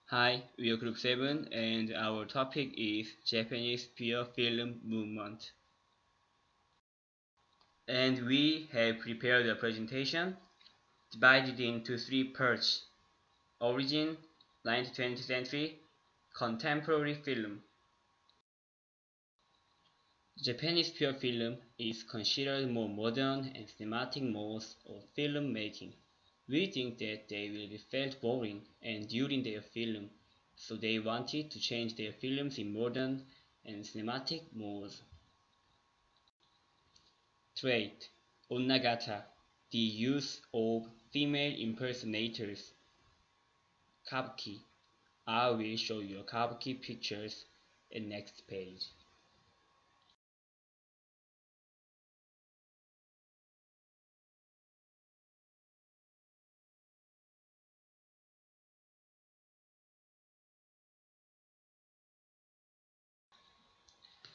Hi, we are Group 7 and our topic is Japanese pure film movement. And we have prepared a presentation divided into three parts: origin, 19th century, contemporary film. Japanese pure film is considered more modern and thematic modes of filmmaking. We think that they will be felt boring and during their film, so they wanted to change their films in modern and cinematic modes. Trait: Onnagata, the use of female impersonators. Kabuki. I will show you Kabuki pictures in next page.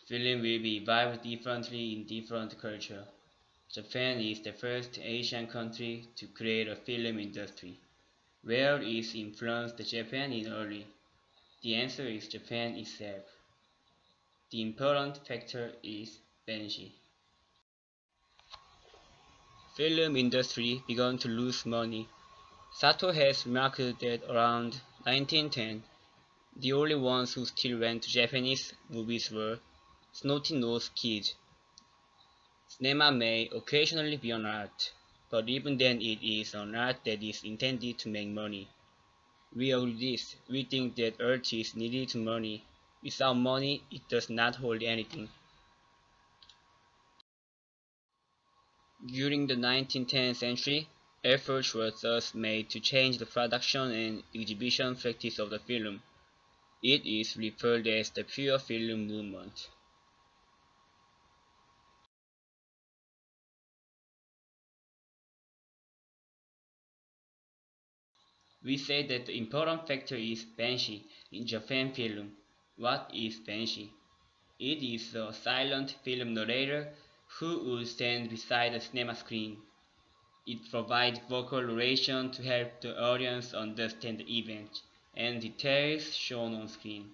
Film will be viewed differently in different cultures. Japan is the first Asian country to create a film industry. Where is influenced Japan in early? The answer is Japan itself. The important factor is Benji. Film industry began to lose money. Sato has remarked that around 1910, the only ones who still went to Japanese movies were snotty-nosed kids. Cinema may occasionally be an art, but even then it is an art that is intended to make money. We agree this. We think that art is needed to money. Without money, it does not hold anything. During the 19th century, efforts were thus made to change the production and exhibition practice of the film. It is referred as the pure film movement. We say that the important factor is Banshee in Japan film. What is Banshee? It is a silent film narrator who would stand beside the cinema screen. It provides vocal narration to help the audience understand the event and details shown on screen.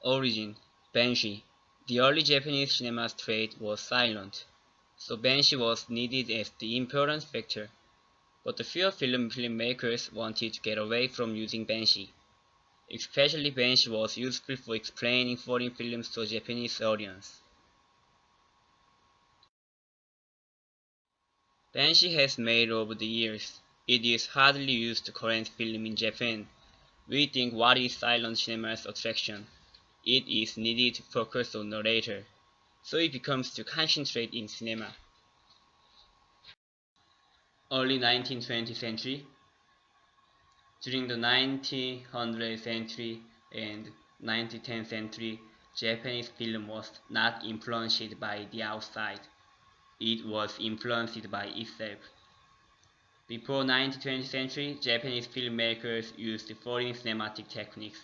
Origin: Banshee. The early Japanese cinema's trait was silent, so Banshee was needed as the important factor. But a few filmmakers wanted to get away from using Banshee. Especially Banshee was useful for explaining foreign films to a Japanese audience. Banshee has made over the years. It is hardly used to current film in Japan. We think what is silent cinema's attraction? It is needed to focus on narrator, so it becomes to concentrate in cinema. Early 19th century. During the 1900th century and 19th century, Japanese film was not influenced by the outside. It was influenced by itself. Before 19th century, Japanese filmmakers used foreign cinematic techniques.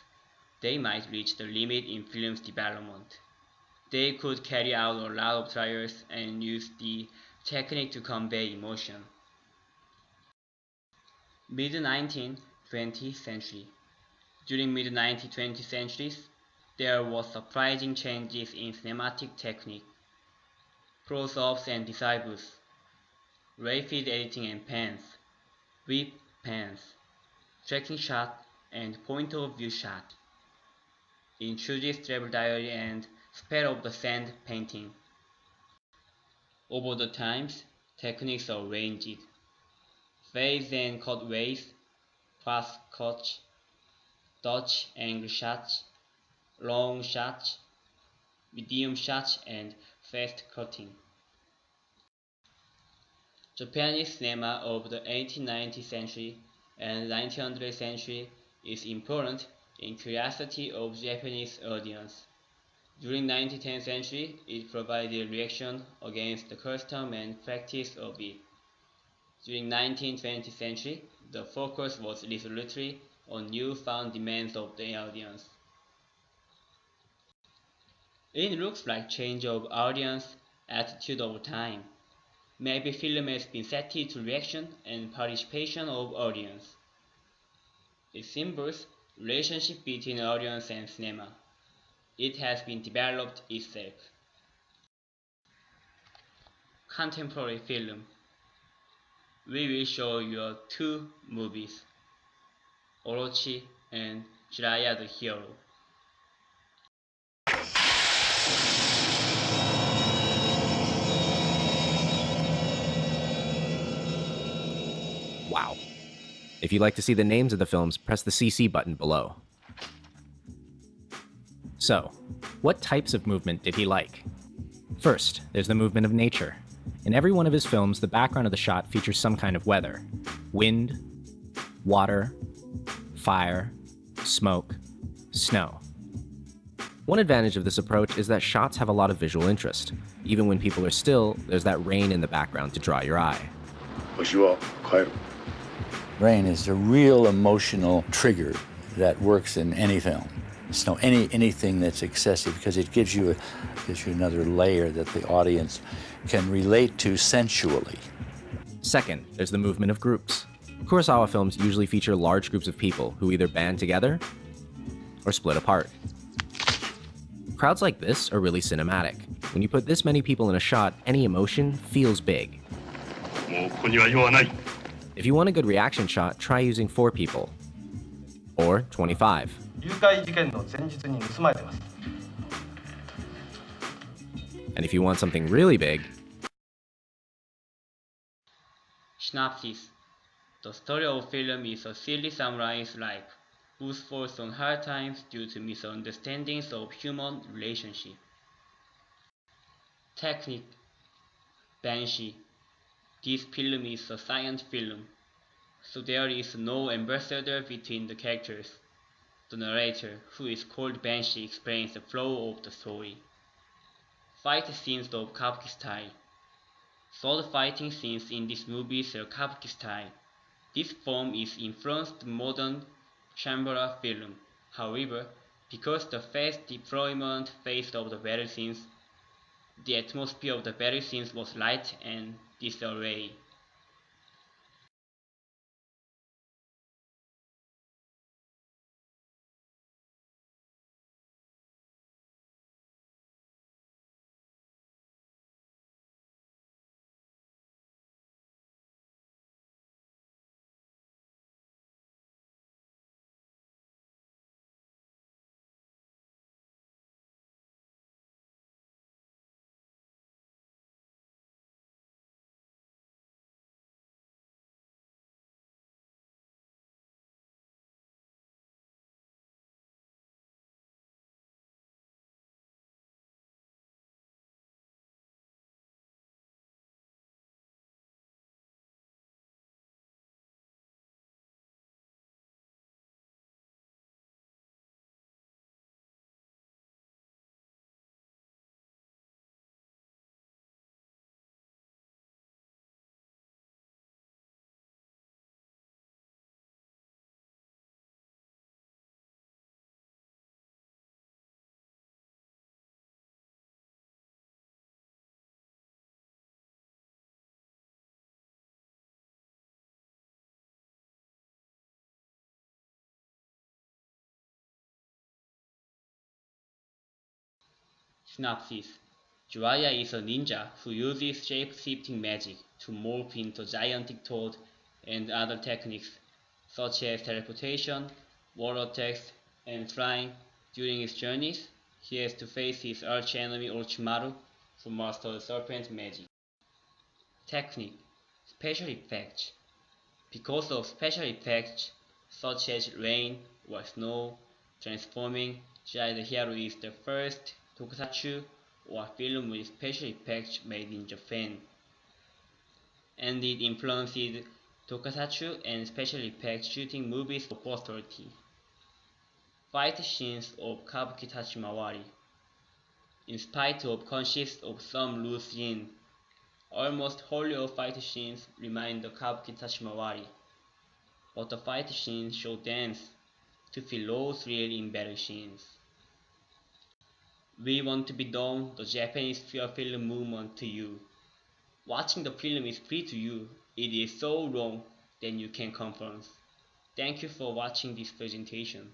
They might reach the limit in film's development. They could carry out a lot of trials and use the technique to convey emotion. Mid-19th century. During mid-19th centuries, there were surprising changes in cinematic technique. Close-ups and disciples, rapid editing and pans, whip pans, tracking shot and point-of-view shot, introduced travel diary and sped of the sand painting. Over the times, techniques are ranged. Phase and cutaways, fast cuts, Dutch angle shots, long shots, medium shots, and fast cutting. Japanese cinema of the 18th-19th century and 1900th century is important in curiosity of Japanese audience. During 19th century, it provided reaction against the custom and practice of it. During 19th-20th century, the focus was resolutely on newfound demands of the audience. It looks like change of audience attitude over time. Maybe film has been set to reaction and participation of audience. It symbols relationship between audience and cinema. It has been developed itself. Contemporary film. We will show you two movies, Orochi and Jiraiya the Hero. Wow. If you'd like to see the names of the films, press the CC button below. So, what types of movement did he like? First, there's the movement of nature. In every one of his films, the background of the shot features some kind of weather. Wind, water, fire, smoke, snow. One advantage of this approach is that shots have a lot of visual interest. Even when people are still, there's that rain in the background to draw your eye. Rain is a real emotional trigger that works in any film. So anything that's excessive, because it gives you another layer that the audience can relate to sensually. Second, there's the movement of groups. Kurosawa films usually feature large groups of people who either band together or split apart. Crowds like this are really cinematic. When you put this many people in a shot, any emotion feels big. If you want a good reaction shot, try using 4 people. Or 25. And if you want something really big... Synopsis. The story of the film is a silly samurai's life, who falls on hard times due to misunderstandings of human relationship. Technique. Banshee. This film is a silent film, so there is no ambassador between the characters. The narrator, who is called Banshee, explains the flow of the story. Fight scenes of Kabuki style. Sword fighting scenes in this movie are Kabuki style. This form is influenced modern Shambhala film. However, because the fast deployment phase of the battle scenes, the atmosphere of the battle scenes was light and disarray. Synopsis. Jiraiya is a ninja who uses shape-shifting magic to morph into gigantic toad and other techniques such as teleportation, wall attacks, and flying. During his journeys, he has to face his arch-enemy Orochimaru, who masters serpent magic. Technique. Special effects. Because of special effects such as rain or snow transforming, Jiraiya the Hero is the first tokusatsu or film with special effects made in Japan, and it influenced tokusatsu and special effects shooting movies for posterity. Fight scenes of Kabuki Tachimawari. In spite of conscious of some loose scenes, almost wholly all fight scenes remind the Kabuki Tachimawari, but the fight scenes show dance to feel low thrill in battle scenes. We want to be done the Japanese fear film movement to you. Watching the film is free to you. It is so wrong that you can confront. Thank you for watching this presentation.